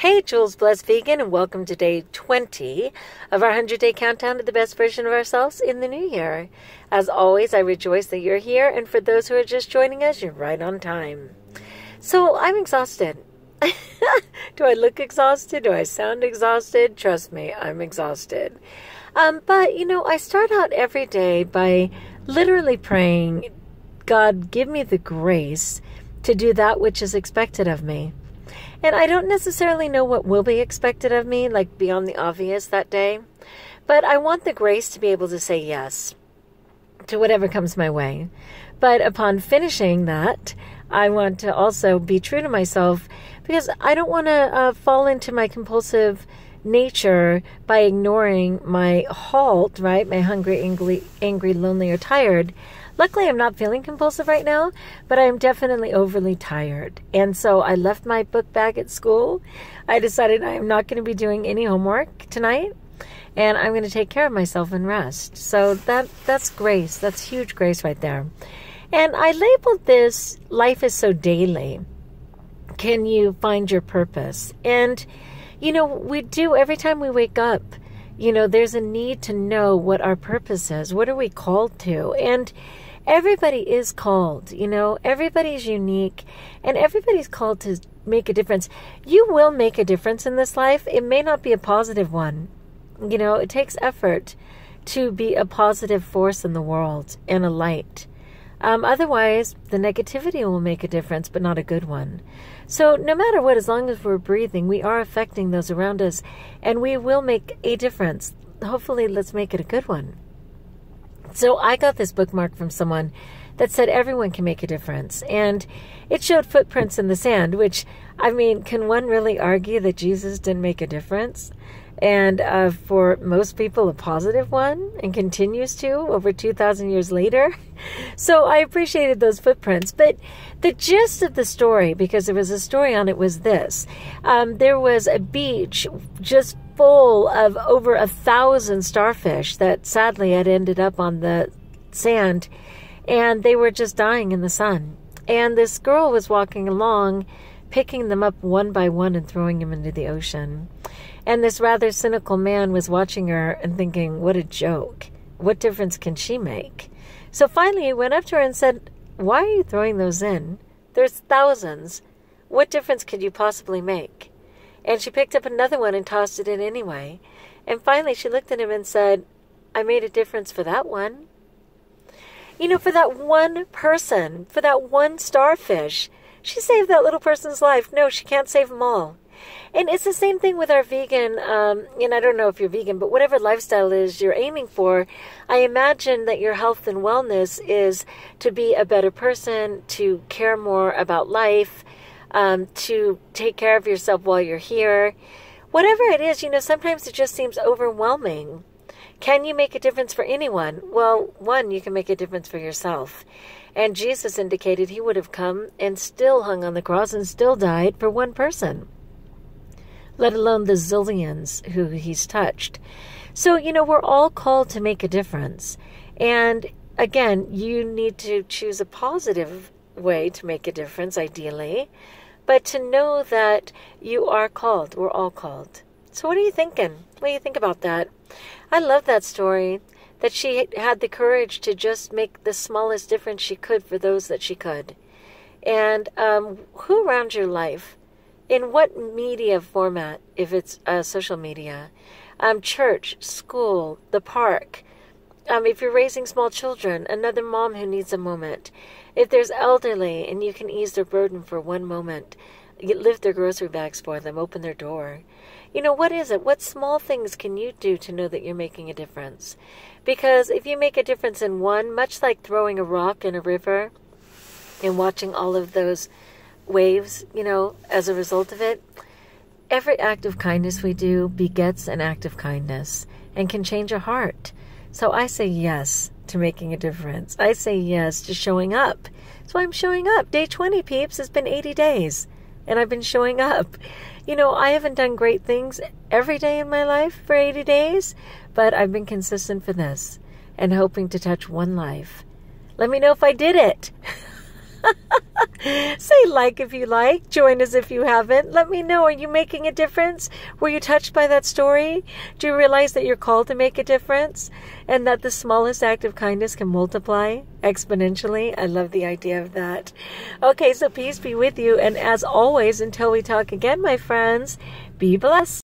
Hey, Jules Blessed Vegan, and welcome to day 20 of our 100-day countdown to the best version of ourselves in the new year. As always, I rejoice that you're here, and for those who are just joining us, you're right on time. So, I'm exhausted. Do I look exhausted? Do I sound exhausted? Trust me, I'm exhausted. But, I start out every day by literally praying, God, give me the grace to do that which is expected of me. And I don't necessarily know what will be expected of me, like beyond the obvious that day. But I want the grace to be able to say yes to whatever comes my way. But upon finishing that, I want to also be true to myself because I don't want to fall into my compulsive nature by ignoring my halt, right? My hungry, angry, lonely, or tired. Luckily, I'm not feeling compulsive right now, but I am definitely overly tired. And so I left my book bag at school. I decided I am not going to be doing any homework tonight, and I'm going to take care of myself and rest. So that's grace. That's huge grace right there. And I labeled this, life is so daily. Can you find your purpose? And, we do every time we wake up. There's a need to know what our purpose is. What are we called to? And everybody is called, everybody's unique and everybody's called to make a difference. You will make a difference in this life. It may not be a positive one. It takes effort to be a positive force in the world and a light. Otherwise, the negativity will make a difference, but not a good one. So no matter what, as long as we're breathing, we are affecting those around us, and we will make a difference. Hopefully, let's make it a good one. So I got this bookmark from someone that said everyone can make a difference. And it showed footprints in the sand, which, can one really argue that Jesus didn't make a difference? And for most people, a positive one, and continues to over 2,000 years later. So I appreciated those footprints. But the gist of the story, because there was a story on it, was this. There was a beach just full of over 1,000 starfish that sadly had ended up on the sand, and they were just dying in the sun. And this girl was walking along, picking them up one by one and throwing them into the ocean. And this rather cynical man was watching her and thinking, what a joke. What difference can she make? So finally he went up to her and said, why are you throwing those in? There's thousands. What difference could you possibly make? And she picked up another one and tossed it in anyway. And finally she looked at him and said, I made a difference for that one. For that one person, for that one starfish, she saved that little person's life. No, she can't save them all. And it's the same thing with our vegan, and I don't know if you're vegan, but whatever lifestyle is you're aiming for, I imagine that your health and wellness is to be a better person, to care more about life, to take care of yourself while you're here. Whatever it is, sometimes it just seems overwhelming. Can you make a difference for anyone? Well, one, you can make a difference for yourself. And Jesus indicated he would have come and still hung on the cross and still died for one person, let alone the zillions who he's touched. So, we're all called to make a difference. And again, you need to choose a positive way to make a difference, ideally, but to know that you are called. We're all called. So what are you thinking? What do you think about that? I love that story, that she had the courage to just make the smallest difference she could for those that she could. And who around your life, in what media format, if it's social media, church, school, the park, if you're raising small children, another mom who needs a moment, if there's elderly and you can ease their burden for one moment, you lift their grocery bags for them, open their door. What is it? What small things can you do to know that you're making a difference? Because if you make a difference in one, much like throwing a rock in a river and watching all of those waves, as a result of it, every act of kindness we do begets an act of kindness and can change a heart. So I say yes to making a difference. I say yes to showing up. So I'm showing up. Day 20, peeps, has been 80 days. And I've been showing up. I haven't done great things every day in my life for 80 days, but I've been consistent for this and hoping to touch one life. Let me know if I did it. Say like if you like. Join us if you haven't. Let me know. Are you making a difference? Were you touched by that story? Do you realize that you're called to make a difference? And that the smallest act of kindness can multiply exponentially? I love the idea of that. Okay, so peace be with you. And as always, until we talk again, my friends, be blessed.